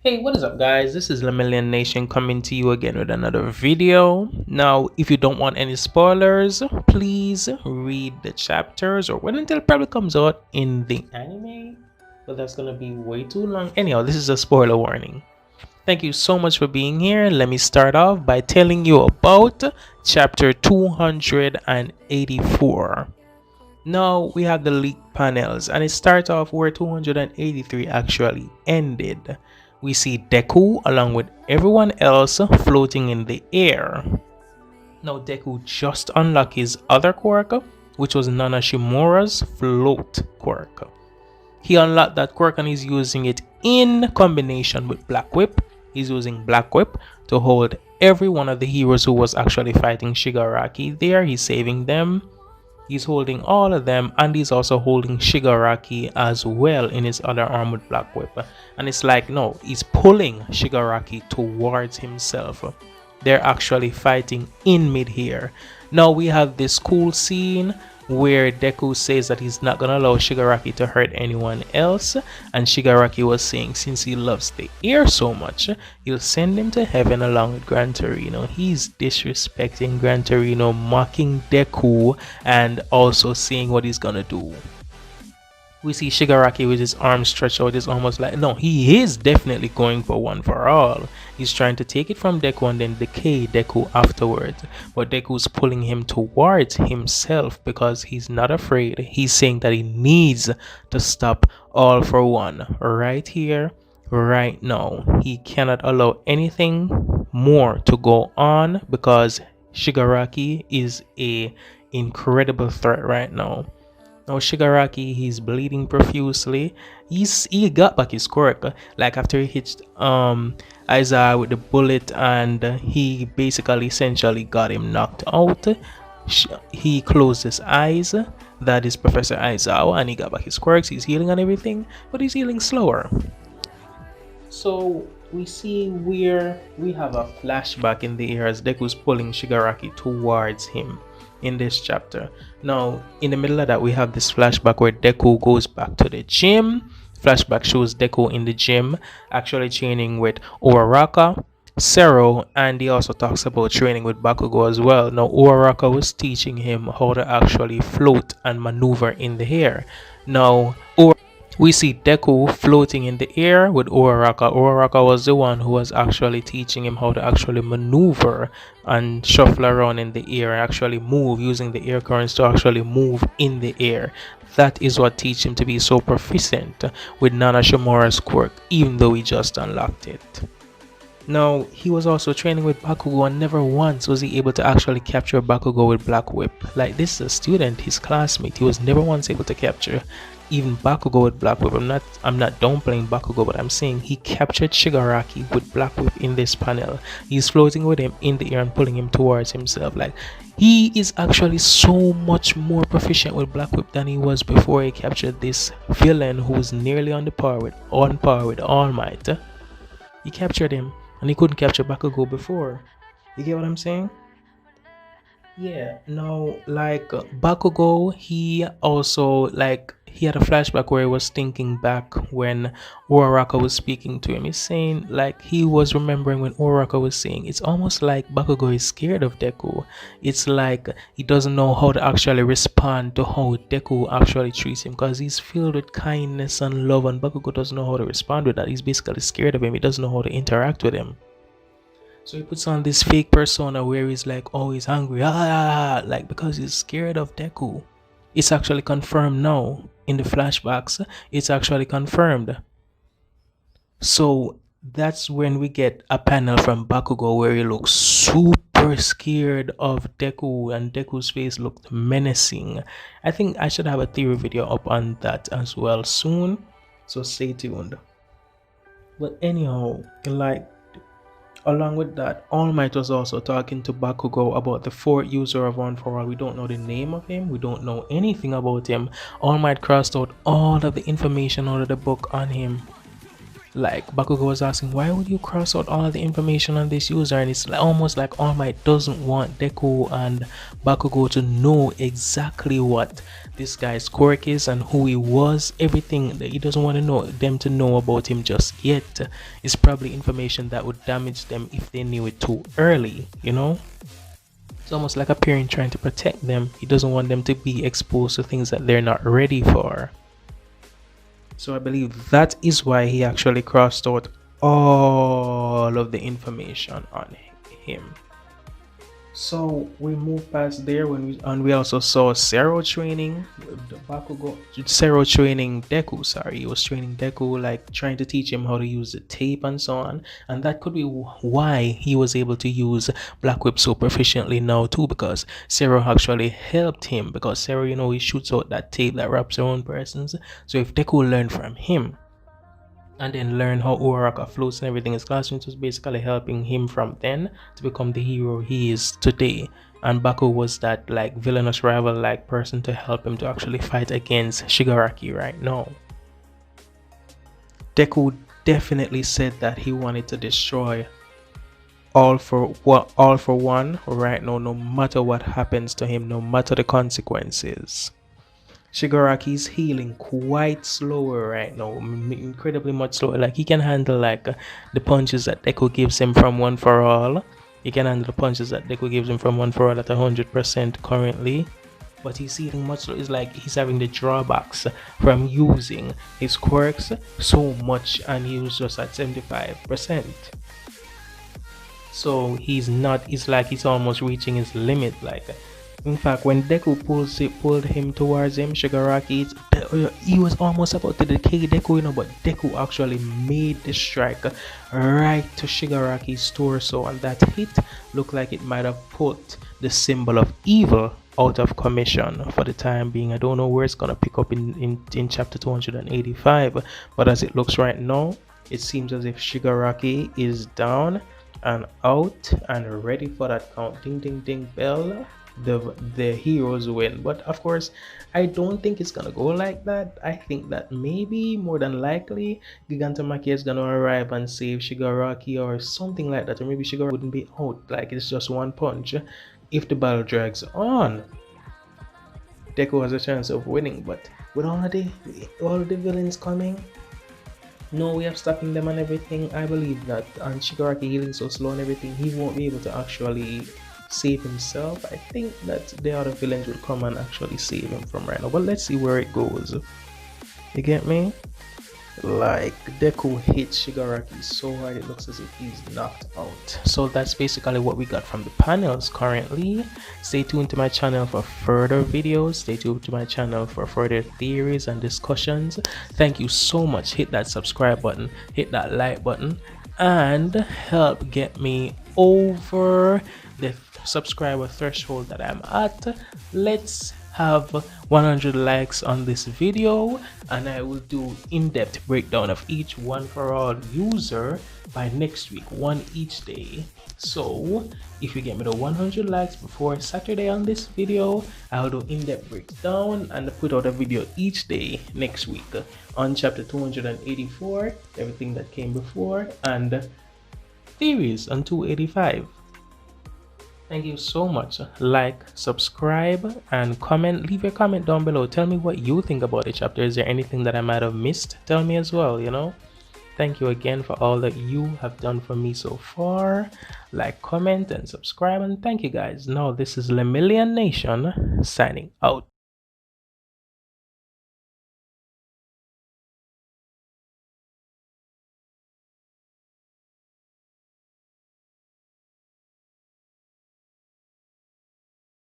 Hey, what is up, guys? This is Lemillion Nation coming to you again with another video. Now, if you don't want any spoilers, please read the chapters or wait until it probably comes out in the anime, but that's gonna be way too long. Anyhow, this is a spoiler warning. Thank you so much for being here. Let me start off by telling you about chapter 284. Now we have the leaked panels, and it starts off where 283 actually ended. We see Deku along with everyone else floating in the air. Now Deku just unlocked his other quirk, which was Nana Shimura's float quirk. He unlocked that quirk and he's using it in combination with Black Whip. He's using Black Whip to hold every one of the heroes who was actually fighting Shigaraki there. He's saving them. He's holding all of them, and he's also holding Shigaraki as well in his other arm with Black Whip. And it's like, no, he's pulling Shigaraki towards himself. They're actually fighting in mid-air. Now we have this cool scene where Deku says that he's not gonna allow Shigaraki to hurt anyone else, and Shigaraki was saying since he loves the air so much, he'll send him to heaven along with Gran Torino. He's disrespecting Gran Torino, mocking Deku, and also saying what he's gonna do. We see Shigaraki with his arms stretched out. It's almost like, no, he is definitely going for one for all. He's trying to take it from Deku and then decay Deku afterwards. But Deku's pulling him towards himself because he's not afraid. He's saying that he needs to stop all for one right here, right now. He cannot allow anything more to go on because Shigaraki is a incredible threat right now. Now Shigaraki, he's bleeding profusely. He got back his quirk, like after he hit Aizawa with the bullet, and he basically essentially got him knocked out. He closed his eyes. That is Professor Aizawa, and he got back his quirks. He's healing and everything, but he's healing slower. So we see where we have a flashback in the air as Deku's pulling Shigaraki towards him in this chapter. Now in the middle of that we have this flashback where Deku goes back to the gym. Flashback shows Deku in the gym actually training with Uraraka, Sero, and he also talks about training with Bakugo as well. Now Uraraka was teaching him how to actually float and maneuver in the air. Now we see Deku floating in the air with Uraraka. Uraraka was the one who was actually teaching him how to actually maneuver and shuffle around in the air and actually move using the air currents to actually move in the air. That is what teach him to be so proficient with Nana Shimura's quirk, even though he just unlocked it. Now, he was also training with Bakugo, and never once was he able to actually capture Bakugo with Black Whip. Like, this is a student, his classmate. He was never once able to capture even Bakugo with Black Whip. I'm not downplaying Bakugo, but I'm saying he captured Shigaraki with Black Whip in this panel. He's floating with him in the air and pulling him towards himself. Like, he is actually so much more proficient with Black Whip than he was before he captured this villain who was nearly on par with Almight. He captured him, and he couldn't capture Bakugo before. You get what I'm saying? Yeah. Now, like Bakugo, he also he had a flashback where he was thinking back when Uraraka was speaking to him. He's saying like he was remembering when Uraraka was saying it's almost like Bakugo is scared of Deku. It's like he doesn't know how to actually respond to how Deku actually treats him because he's filled with kindness and love, and Bakugo doesn't know how to respond with that. He's basically scared of him. He doesn't know how to interact with him. So he puts on this fake persona where he's like, oh, he's hungry, like because he's scared of Deku. It's actually confirmed now in the flashbacks. It's actually confirmed. So that's when we get a panel from Bakugo where he looks super scared of Deku, and Deku's face looked menacing. I think I should have a theory video up on that as well soon. So stay tuned. But anyhow, like, along with that, Almight was also talking to Bakugo about the fourth user of One for All. We don't know the name of him. We don't know anything about him. Almight crossed out all of the information out of the book on him. Like Bakugo was asking, why would you cross out all the information on this user? And it's almost like Almight doesn't want Deku and Bakugo to know exactly what this guy's quirk is and who he was. Everything that he doesn't want to know them to know about him just yet. It's probably information that would damage them if they knew it too early, you know? It's almost like a parent trying to protect them. He doesn't want them to be exposed to things that they're not ready for. So I believe that is why he actually crossed out all of the information on him. So we move past there and we also saw Sero training the Bakugo. Sero training Deku. Sorry, he was training Deku, like trying to teach him how to use the tape and so on. And that could be why he was able to use Black Whip so proficiently now too, because Sero actually helped him. Because Sero, you know, he shoots out that tape that wraps around persons. So if Deku learned from him, and then learn how Uraraka floats and everything. His classmates was basically helping him from then to become the hero he is today. And Baku was that like villainous rival like person to help him to actually fight against Shigaraki right now. Deku definitely said that he wanted to destroy all for one right now, no matter what happens to him, no matter the consequences. Shigaraki's healing quite slower right now, incredibly much slower. Like he can handle like the punches that Deku gives him from One For All. He can handle the punches that Deku gives him from One For All at 100% currently. But he's healing much slower. It's like he's having the drawbacks from using his quirks so much, and he was just at 75%. So he's not. It's like he's almost reaching his limit. Like. In fact, when Deku pulled him towards him, Shigaraki, he was almost about to decay Deku, you know, but Deku actually made the strike right to Shigaraki's torso, and that hit looked like it might have put the symbol of evil out of commission for the time being. I don't know where it's gonna pick up in chapter 285, but as it looks right now, it seems as if Shigaraki is down and out and ready for that count. Ding ding ding bell. The heroes win. But of course, I don't think it's gonna go like that. I think that maybe more than likely Gigantomachia is gonna arrive and save Shigaraki or something like that, or maybe Shigaraki wouldn't be out, like it's just one punch. If the battle drags on, Deku has a chance of winning. But with all of the villains coming, no way of stopping them and everything, I believe that, and Shigaraki healing so slow and everything, he won't be able to actually save himself. I think that the other villains will come and actually save him from right now, but let's see where it goes. You get me? Like Deku hits Shigaraki so hard it looks as if he's knocked out. So that's basically what we got from the panels currently. Stay tuned to my channel for further videos. Stay tuned to my channel for further theories and discussions. Thank you so much. Hit that subscribe button, hit that like button, and help get me over the subscriber threshold that I'm at. Let's have 100 likes on this video, and I will do in-depth breakdown of each One For All user by next week, one each day. So if you get me the 100 likes before Saturday on this video, I'll do in-depth breakdown and put out a video each day next week on chapter 284, everything that came before, and theories on 285. Thank you so much. Like, subscribe, and comment. Leave your comment down below. Tell me what you think about the chapter. Is there anything that I might have missed? Tell me as well, you know. Thank you again for all that you have done for me so far. Like, comment, and subscribe, and thank you guys. Now this is Lemillion Nation signing out.